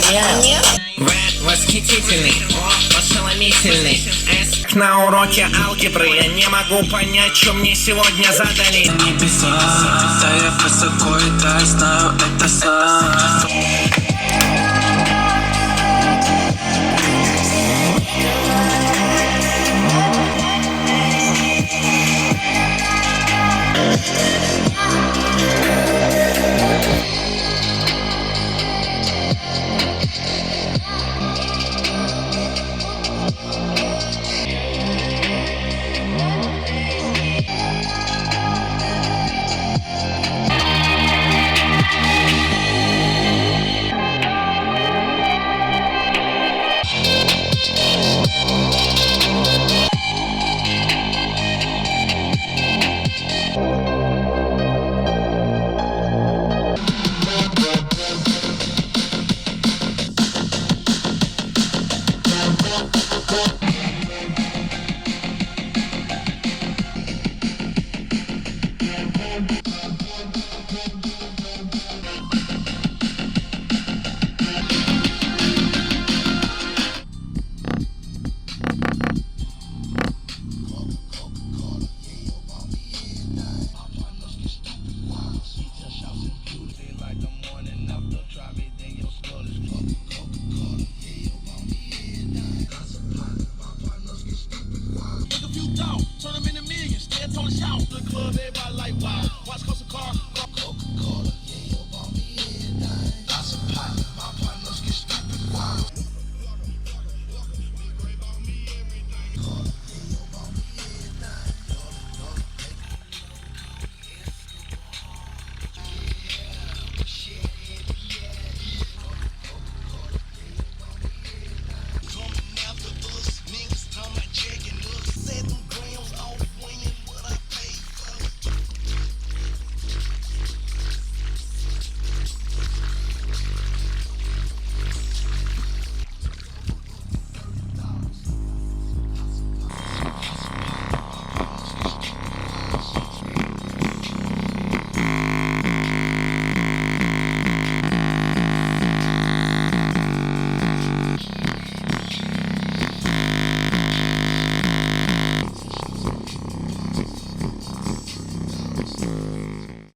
В восхитительный, О ошеломительный. С на уроке алгебры. Я не могу понять, что мне сегодня задали. Небеса, да я высоко, и да, я знаю это сам. Turn them into millions, stay at Tony's house. The club, everybody like wow. Watch Costa Car, Coca-Cola.